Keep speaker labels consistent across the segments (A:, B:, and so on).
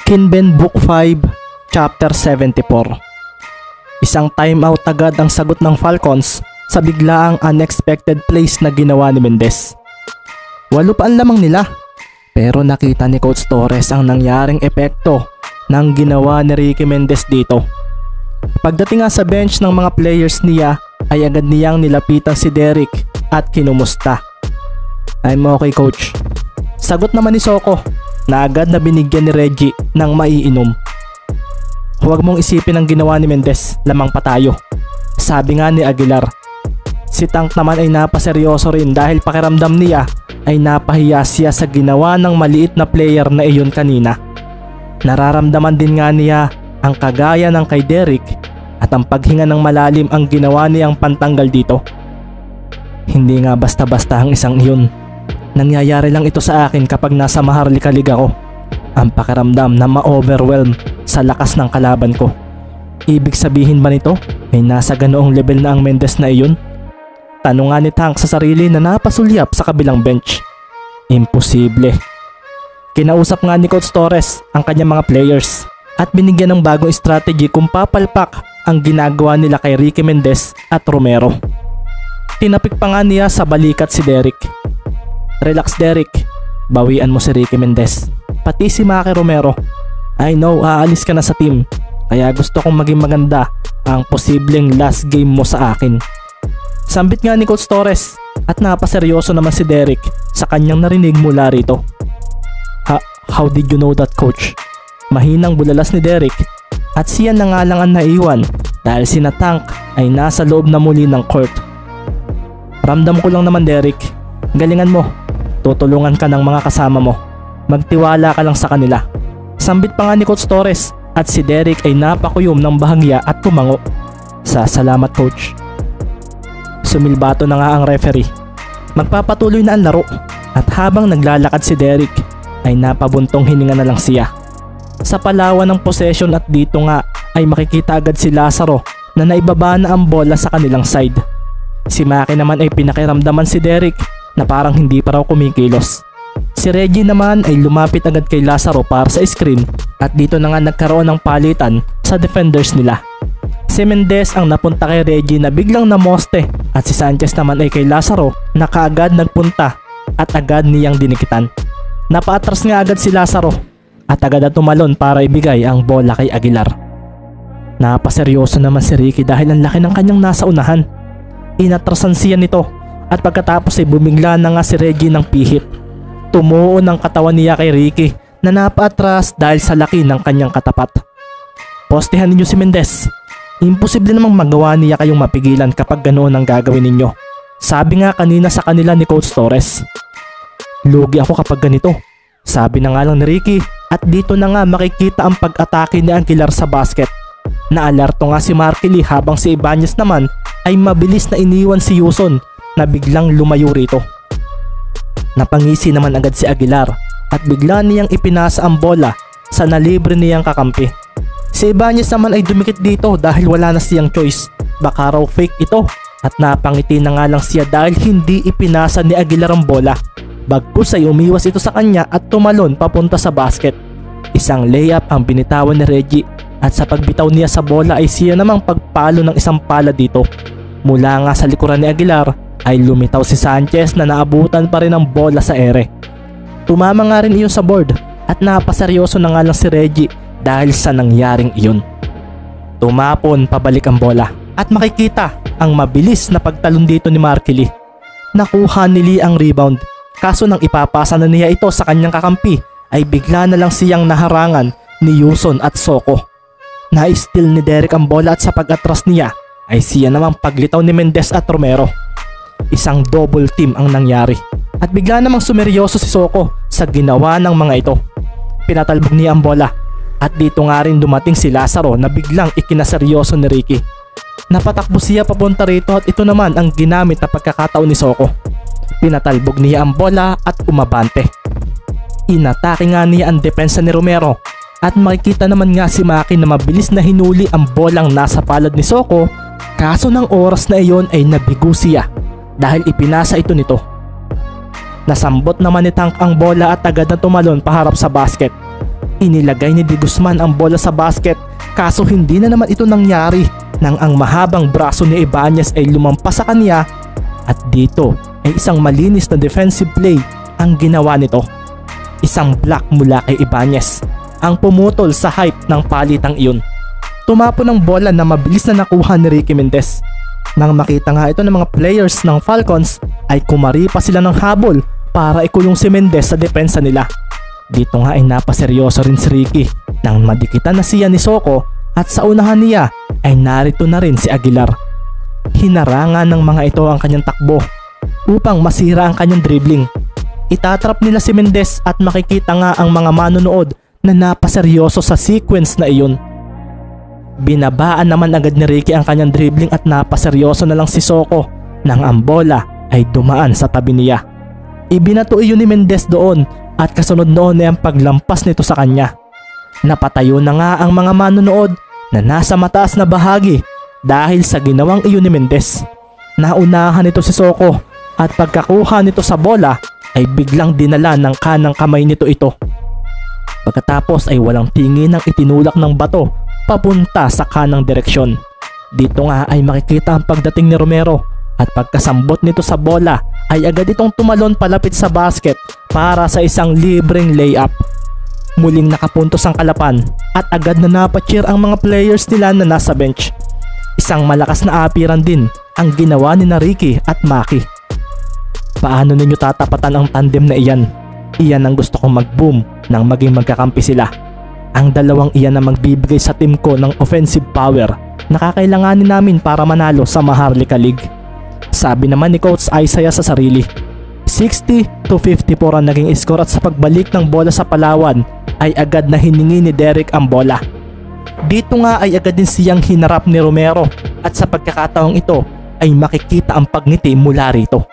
A: Kinben Book 5, Chapter 74. Isang timeout agad ang sagot ng Falcons sa biglaang unexpected plays na ginawa ni Mendez. 8 pa ang lamang nila, pero nakita ni Coach Torres ang nangyaring epekto ng ginawa ni Ricky Mendez dito. Pagdating nga sa bench ng mga players niya ay agad niyang nilapitan si Derek at kinumusta. "I'm okay, coach." Sagot naman ni Soko na agad na binigyan ni Reggie ng maiinom. "Huwag mong isipin ang ginawa ni Mendez, lamang pa tayo," sabi nga ni Aguilar. Si Tank naman ay napaseryoso rin dahil pakiramdam niya ay napahiya siya sa ginawa ng maliit na player na iyon kanina. Nararamdaman din nga niya ang kagaya ng kay Derek at ang paghinga ng malalim ang ginawa niyang pantanggal dito. Hindi nga basta-basta ang isang iyon. Nangyayari lang ito sa akin kapag nasa Maharlika League ako. Ang pakiramdam na ma-overwhelm sa lakas ng kalaban ko. Ibig sabihin ba nito ay nasa ganoong level na ang Mendez na iyon? Tanong nga ni Tank sa sarili na napasulyap sa kabilang bench. Imposible. Kinausap nga ni Coach Torres ang kanyang mga players at binigyan ng bagong strategy kung papalpak ang ginagawa nila kay Ricky Mendez at Romero. Tinapik pa nga niya sa balikat si Derek. "Relax, Derek. Bawian mo si Ricky Mendez. Pati si Maki Romero. I know aalis ka na sa team, kaya gusto kong maging maganda ang posibleng last game mo sa akin." Sambit nga ni Coach Torres at napaseryoso naman si Derek sa kanyang narinig mula rito. How did you know that, coach?" Mahinang bulalas ni Derek at siya na nga lang ang naiwan dahil sina Tank ay nasa loob na muli ng court. "Ramdam ko lang naman, Derek. Galingan mo. Tutulungan ka ng mga kasama mo. Magtiwala ka lang sa kanila." Sambit pa nga ni Coach Torres at si Derek ay napakuyom ng bahagya at tumango. "Salamat, coach." Sumilbato na nga ang referee. Magpapatuloy na ang laro at habang naglalakad si Derek ay napabuntong hininga na lang siya. Sa palawan ng possession at dito nga ay makikita agad si Lazaro na naibaba na ang bola sa kanilang side. Si Maki naman ay pinakiramdaman si Derek na parang hindi pa raw kumikilos. Si Reggie naman ay lumapit agad kay Lazaro para sa screen at dito na nga nagkaroon ng palitan sa defenders nila. Si Mendez ang napunta kay Reggie na biglang namoste at si Sanchez naman ay kay Lazaro na kaagad nagpunta at agad niyang dinikitan. Napaatras nga agad si Lazaro at agad na tumalon para ibigay ang bola kay Aguilar. Napaseryoso naman si Ricky dahil ang laki ng kanyang nasa unahan. Inatrasan siya nito at pagkatapos ay bumigla na nga si Reggie ng pihit. Tumuo ng katawan niya kay Ricky na napaatras dahil sa laki ng kanyang katapat. "Postehan ninyo si Mendez. Imposible namang magawa niya kayong mapigilan kapag ganoon ang gagawin ninyo," sabi nga kanina sa kanila ni Coach Torres. "Lugi ako kapag ganito," sabi na nga lang ni Ricky at dito na nga makikita ang pag-atake ni Aguilar sa basket. Naalerto nga si Markely habang si Ibanez naman ay mabilis na iniwan si Yuson na biglang lumayo rito. Napangisi naman agad si Aguilar at bigla niyang ipinasa ang bola sa nalibre niyang kakampi. Si Ibanez naman ay dumikit dito dahil wala na siyang choice. Baka raw fake ito at napangiti na nga lang siya dahil hindi ipinasa ni Aguilar ang bola. Bagkus ay umiwas ito sa kanya at tumalon papunta sa basket. Isang layup ang binitawan ni Reggie at sa pagbitaw niya sa bola ay siya namang pagpalo ng isang pala dito. Mula nga sa likuran ni Aguilar ay lumitaw si Sanchez na naabutan pa rin ang bola sa ere. Tumama nga rin iyon sa board at napaseryoso na nga lang si Reggie dahil sa nangyaring iyon. Tumapon pabalik ang bola at makikita ang mabilis na pagtalon dito ni Markely. Nakuha ni Lee ang rebound. Kaso nang ipapasa na niya ito sa kanyang kakampi ay bigla na lang siyang naharangan ni Yuson at Soko. Na-steal ni Derek ang bola at sa pag-atras niya ay siya namang paglitaw ni Mendez at Romero. Isang double team ang nangyari at bigla namang sumeryoso si Soko sa ginawa ng mga ito. Pinatalbog niya ang bola at dito nga rin dumating si Lazaro na biglang ikinaseryoso ni Ricky. Napatakbo siya papunta rito at ito naman ang ginamit na pagkakataon ni Soko. Pinatalbog niya ang bola at umabante. Inatake nga niya ang depensa ni Romero at makikita naman nga si Maki na mabilis na hinuli ang bolang nasa palad ni Soko, kaso ng oras na iyon ay nabigo siya dahil ipinasa ito nito. Nasambot naman ni Tank ang bola at agad na tumalon paharap sa basket. Inilagay ni De Guzman ang bola sa basket, kaso hindi na naman ito nangyari nang ang mahabang braso ni Ibanez ay lumampas sa kanya at dito ay isang malinis na defensive play ang ginawa nito. Isang block mula kay Ibanez ang pumutol sa hype ng palitang iyon. Tumapo ng bola na mabilis na nakuha ni Ricky Mendez. Nang makita nga ito ng mga players ng Falcons ay kumari pa sila ng habol para ikulong si Mendez sa depensa nila. Dito nga ay napaseryoso rin si Ricky nang madikitan na siya ni Soko at sa unahan niya ay narito na rin si Aguilar. Hinarangan ng mga ito ang kanyang takbo upang masira ang kanyang dribbling. Itatrap nila si Mendez at makikita nga ang mga manonood na napaseryoso sa sequence na iyon. Binabaan naman agad ni Ricky ang kanyang dribbling at napaseryoso na lang si Soko nang ang bola ay dumaan sa tabi niya. Ibinato iyon ni Mendez doon at kasunod noon ay ang paglampas nito sa kanya. Napatayo na nga ang mga manonood na nasa mataas na bahagi dahil sa ginawang iyon ni Mendez. Naunahan nito si Soko at pagkakuha nito sa bola ay biglang dinala ng kanang kamay nito ito. Pagkatapos ay walang tingin ang itinulak ng bato papunta sa kanang direksyon. Dito nga ay makikita ang pagdating ni Romero at pagkasambot nito sa bola ay agad itong tumalon palapit sa basket para sa isang libreng layup. Muling nakapuntos ang Kalapan at agad na napacheer ang mga players nila na nasa bench. Isang malakas na apiran din ang ginawa ni Ricky at Maki. Paano ninyo tatapatan ang tandem na iyan? Iyan ang gusto kong mag-boom nang maging magkakampi sila. Ang dalawang iyan na magbibigay sa team ko ng offensive power na kakailanganin namin para manalo sa Maharlika League. Sabi naman ni Coach Isaiah sa sarili. 60-54 ang naging score at sa pagbalik ng bola sa Palawan ay agad na hiningi ni Derek ang bola. Dito nga ay agad din siyang hinarap ni Romero at sa pagkakataong ito ay makikita ang pagngiti mula rito.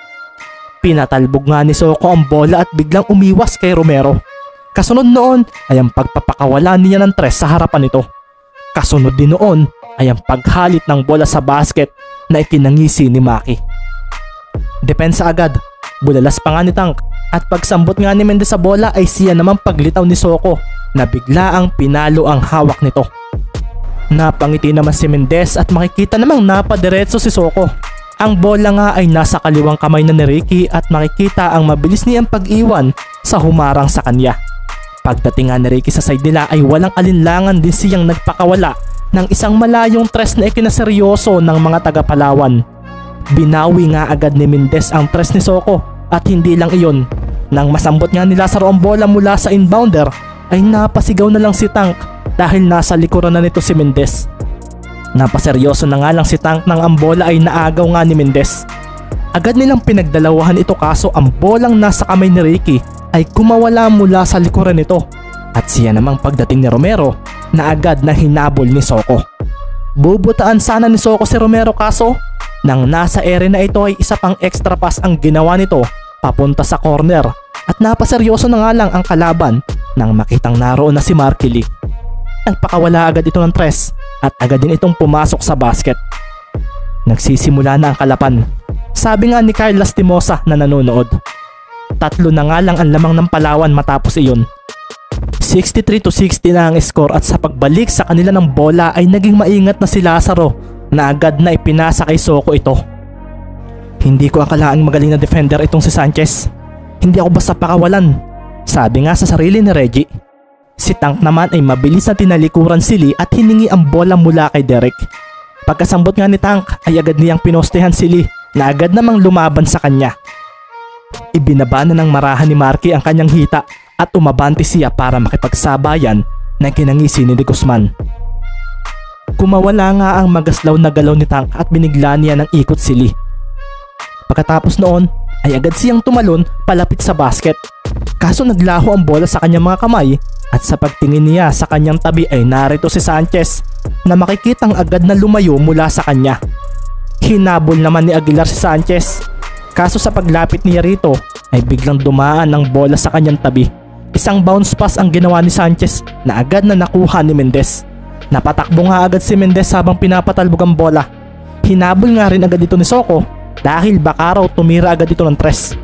A: Pinatalbog nga ni Soko ang bola at biglang umiwas kay Romero. Kasunod noon ay ang pagpapakawala niya ng tres sa harapan nito. Kasunod din noon ay ang paghalit ng bola sa basket na ikinangisi ni Maki. Depensa agad, bulalas pa nga ni Tank at pagsambot nga ni Mendez sa bola ay siya naman paglitaw ni Soko na biglaang pinalo ang hawak nito. Napangiti naman si Mendez at makikita namang napadiretso si Soko. Ang bola nga ay nasa kaliwang kamay na ni Ricky at makikita ang mabilis niyang pag-iwan sa humarang sa kanya. Pagdating nga ni Ricky sa side nila ay walang alinlangan din siyang nagpakawala ng isang malayong tres na ikinaseryoso ng mga taga-Palawan. Binawi nga agad ni Mendez ang tres ni Soko at hindi lang iyon. Nang masambot nga ni Lazaro ang bola mula sa inbounder ay napasigaw na lang si Tank dahil nasa likuran na nito si Mendez. Napaseryoso na nga lang si Tank nang ang bola ay naagaw nga ni Mendez. Agad nilang pinagdalawahan ito kaso ang bolang nasa kamay ni Ricky ay kumawala mula sa likuran nito at siya namang pagdating ni Romero na agad na hinabol ni Soko. Bubutaan sana ni Soko si Romero kaso nang nasa ere na ito ay isa pang extra pass ang ginawa nito papunta sa corner at napaseryoso na nga lang ang kalaban nang makitang naroon na si Marky Lee. Nagpakawala agad ito ng tres at agad din itong pumasok sa basket. Nagsisimula na ang Kalapan. Sabi nga ni Kyle Lastimosa na nanonood. 3 na nga lang ang lamang ng Palawan matapos iyon. 63-60 na ang score at sa pagbalik sa kanila ng bola ay naging maingat na si Lazaro na agad na ipinasa kay Soko ito. Hindi ko akalaang magaling na defender itong si Sanchez. Hindi ako basta pakawalan, sabi nga sa sarili ni Reggie. Si Tank naman ay mabilis na tinalikuran si Lee at hiningi ang bola mula kay Derek. Pagkasambot nga ni Tank ay agad niyang pinostehan si Lee na agad namang lumaban sa kanya. Ibinaba na ng marahan ni Marky ang kanyang hita at umabante siya para makipagsabayan na kinangisi ni De Guzman. Kumawala nga ang magaslaw na galaw ni Tank at binigla niya ng ikot si Lee. Pagkatapos noon ay agad siyang tumalon palapit sa basket. Kaso naglaho ang bola sa kanyang mga kamay at sa pagtingin niya sa kanyang tabi ay narito si Sanchez na makikitang agad na lumayo mula sa kanya. Hinabol naman ni Aguilar si Sanchez. Kaso sa paglapit niya rito ay biglang dumaan ang bola sa kanyang tabi. Isang bounce pass ang ginawa ni Sanchez na agad na nakuha ni Mendez. Napatakbo nga agad si Mendez habang pinapatalbog ang bola. Hinabol nga rin agad ito ni Soko dahil baka raw tumira agad ito ng tres.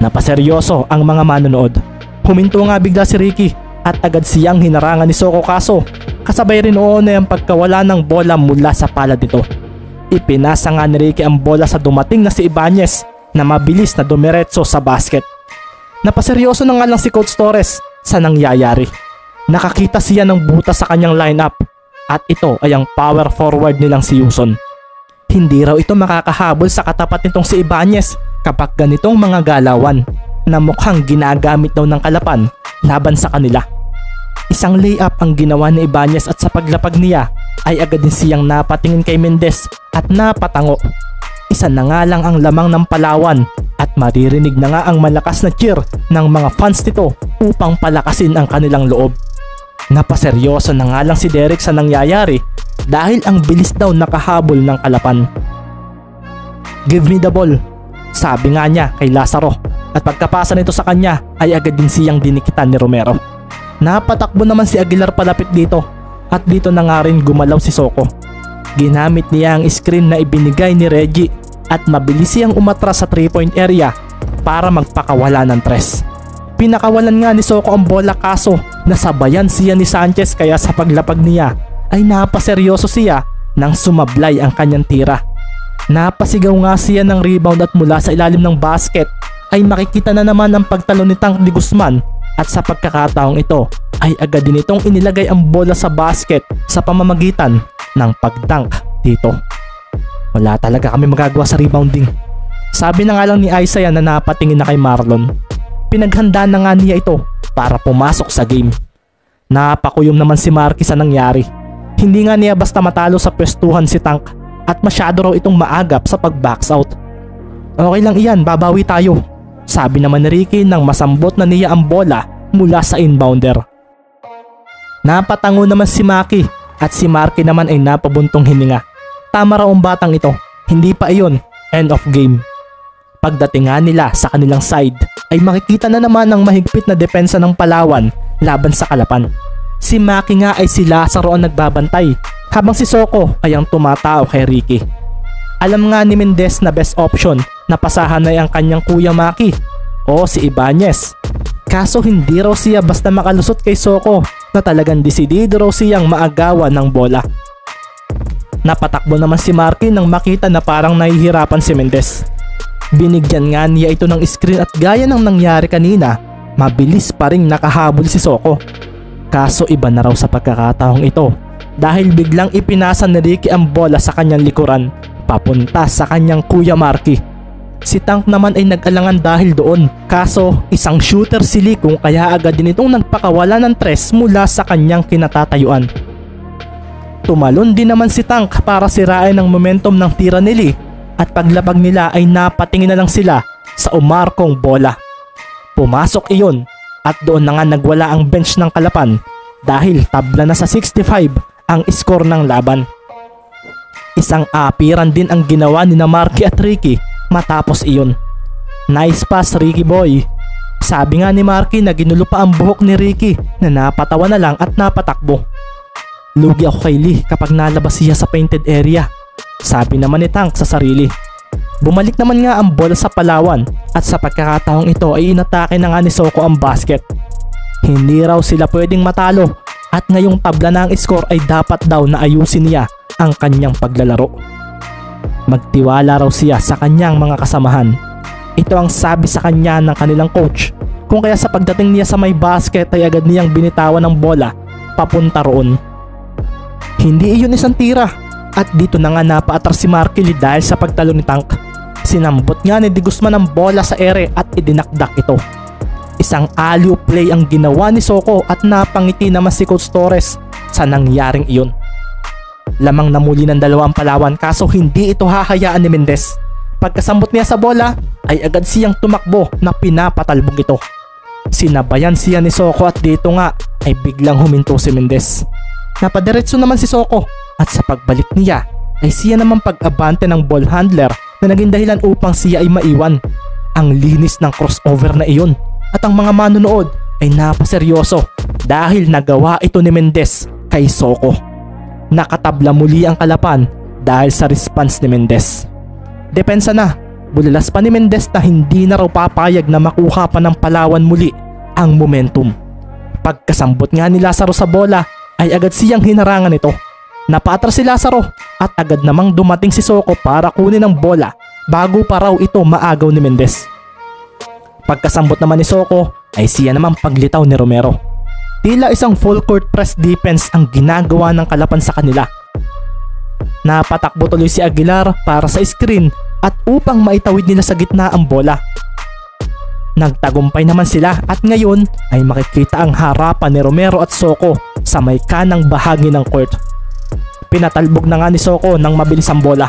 A: Napaseryoso ang mga manonood. Huminto nga bigla si Ricky at agad siyang hinarangan ni Soko, kaso kasabay rin noon ay ang pagkawala ng bola mula sa palad nito. Ipinasa nga ni Ricky ang bola sa dumating na si Ibanez na mabilis na dumiretso sa basket. Napaseryoso na nga lang si Coach Torres sa nangyayari. Nakakita siya ng butas sa kanyang lineup at ito ay ang power forward nilang si Yuson. Hindi raw ito makakahabol sa katapat nitong si Ibanez kapag ganitong mga galawan na mukhang ginagamit daw ng Kalapan laban sa kanila. Isang layup ang ginawa ni Ibanez at sa paglapag niya ay agad din siyang napatingin kay Mendez at napatango. Isa na nga lang ang lamang ng Palawan at maririnig na nga ang malakas na cheer ng mga fans nito upang palakasin ang kanilang loob. Napaseryoso na nga lang si Derek sa nangyayari dahil ang bilis daw nakahabol ng Kalapan. "Give me the ball," sabi nga niya kay Lazaro, at pagkapasa nito sa kanya ay agad din siyang dinikitan ni Romero. Napatakbo naman si Aguilar palapit dito at dito na nga rin gumalaw si Soko. Ginamit niya ang screen na ibinigay ni Reggie at mabilis siyang umatras sa 3-point area para magpakawala ng tres. Pinakawalan nga ni Soko ang bola, kaso nasabayan siya ni Sanchez, kaya sa paglapag niya ay napaseryoso siya nang sumablay ang kanyang tira. Napasigaw nga siya ng rebound at mula sa ilalim ng basket ay makikita na naman ang pagtalon ni Tank de Guzman, at sa pagkakataong ito ay agad din itong inilagay ang bola sa basket sa pamamagitan ng pagdunk dito. Wala talaga kami magagawa sa rebounding. Sabi na nga lang ni Isaiah na napatingin na kay Marlon. Pinaghanda na nga niya ito para pumasok sa game. Napakuyom naman si Marky sa nangyari. Hindi nga niya basta matalo sa pwestuhan si Tank at masyado raw itong maagap sa pag-box out. "Okay lang iyan, babawi tayo," sabi naman ni Ricky nang masambot na niya ang bola mula sa inbounder. Napatango naman si Maki at si Marky naman ay napabuntong hininga. Tama raw ang batang ito, hindi pa iyon end of game. Pagdating nga nila sa kanilang side ay makikita na naman ang mahigpit na depensa ng Palawan laban sa Kalapan. Si Maki nga ay si Lazaro ang nagbabantay, habang si Soko ay ang tumatao kay Ricky. Alam nga ni Mendez na best option na pasahan ay ang kanyang kuya Maki o si Ibanez. Kaso hindi raw siya basta makalusot kay Soko, na talagang desidido raw siyang maagawan ng bola. Napatakbo naman si Marky nang makita na parang nahihirapan si Mendez. Binigyan nga niya ito ng screen at gaya ng nangyari kanina, mabilis pa ring nakahabol si Soko. Kaso iba na raw sa pagkakataong ito dahil biglang ipinasa ni Ricky ang bola sa kanyang likuran papunta sa kanyang kuya Marky. Si Tank naman ay nag-alangan dahil doon, kaso isang shooter si Lee, kung kaya agad din itong nagpakawala ng tres mula sa kanyang kinatatayuan. Tumalon din naman si Tank para sirain ang momentum ng tira ni Lee at paglapag nila ay napatingin na lang sila sa umarkong bola. Pumasok iyon at doon na nga nagwala ang bench ng Kalapan dahil tabla na sa 65 ang score ng laban. Isang apiran din ang ginawa ni Marky at Ricky matapos iyon. "Nice pass, Ricky boy," sabi nga ni Marky na ginulo pa ang buhok ni Ricky na napatawa na lang at napatakbo. "Lugi ako kay Lee kapag nalabas siya sa painted area," sabi naman ni Tank sa sarili. Bumalik naman nga ang bola sa Palawan at sa pagkakataong ito ay inatake na nga ni Soko ang basket. Hindi raw sila pwedeng matalo at ngayong tabla na ang score ay dapat daw na ayusin niya ang kanyang paglalaro. Magtiwala raw siya sa kanyang mga kasamahan. Ito ang sabi sa kanya ng kanilang coach, kung kaya sa pagdating niya sa may basket ay agad niyang binitawan ng bola papunta roon. Hindi iyon isang tira at dito na nga napaatras si Marky Lee dahil sa pagtalo ni Tank. Sinambot nga ni De Guzman ang bola sa ere at idinakdak ito. Isang alley-oop play ang ginawa ni Soko at napangiti naman si Coach Torres sa nangyaring iyon. Lamang namuli ng dalawang Palawan, kaso hindi ito hahayaan ni Mendez. Pagkasambot niya sa bola ay agad siyang tumakbo na pinapatalbog ito. Sinabayan siya ni Soko at dito nga ay biglang huminto si Mendez. Napadiretso naman si Soko at sa pagbalik niya ay siya naman pag-abante ng ball handler na naging dahilan upang siya ay maiwan. Ang linis ng crossover na iyon at ang mga manonood ay napaseryoso dahil nagawa ito ni Mendez kay Soko. Nakatabla muli ang Kalapan dahil sa response ni Mendez. Depensa na, bulalas pa ni Mendez na hindi na raw papayag na makuha pa ng Palawan muli ang momentum. Pagkasambot nga ni Lazaro sa bola ay agad siyang hinarangan ito. Napaatras si Lazaro at agad namang dumating si Soko para kunin ang bola bago pa raw ito maagaw ni Mendez. Pagkasambot naman ni Soko ay siya namang paglitaw ni Romero. Tila isang full court press defense ang ginagawa ng kalaban sa kanila. Napatakbo tuloy si Aguilar para sa screen at upang maitawid nila sa gitna ang bola. Nagtagumpay naman sila at ngayon ay makikita ang harapan ni Romero at Soko sa may kanang bahagi ng court. Pinatalbog na nga ni Soko ng mabilis ang bola.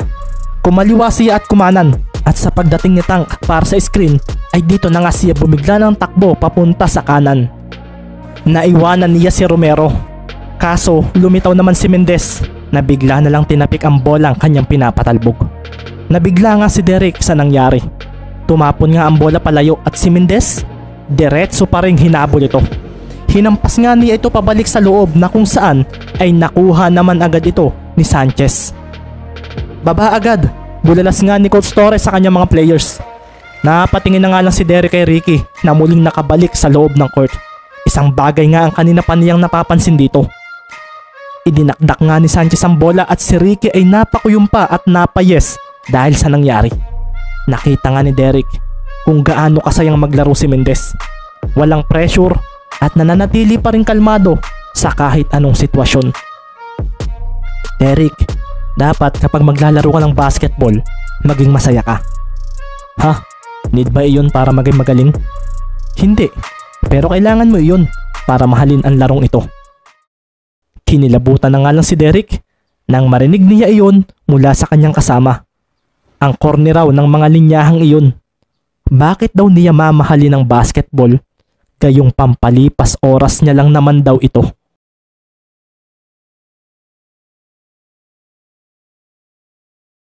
A: Kumaliwa siya at kumanan at sa pagdating ni Tank para sa screen ay dito na nga siya bumigla ng takbo papunta sa kanan. Naiwanan niya si Romero. Kaso lumitaw naman si Mendez na bigla na lang tinapik ang bolang kanyang pinapatalbog. Nabigla nga si Derek sa nangyari. Tumapon nga ang bola palayo at si Mendez diretso pa ring hinabol ito. Hinampas nga niya ito pabalik sa loob na kung saan ay nakuha naman agad ito ni Sanchez. Baba agad, bulalas nga ni Coach Torres sa kanyang mga players. Napatingin na nga lang si Derek kay Ricky na muling nakabalik sa loob ng court. Isang bagay nga ang kanina pa niyang napapansin dito. Idinakdak nga ni Sanchez ang bola at si Ricky ay napakuyom pa at napayes dahil sa nangyari. Nakita nga ni Derek kung gaano kasayang maglaro si Mendez. Walang pressure at nananatili pa rin kalmado sa kahit anong sitwasyon. Derek, dapat kapag maglalaro ka ng basketball, maging masaya ka. Ha? Need ba iyon para maging magaling? Hindi. Pero kailangan mo iyon para mahalin ang larong ito. Kinilabutan na nga lang si Derek nang marinig niya iyon mula sa kanyang kasama. Ang corner raw ng mga linyahang iyon. Bakit daw niya mamahalin ang basketball? Gayong pampalipas oras niya lang naman daw ito.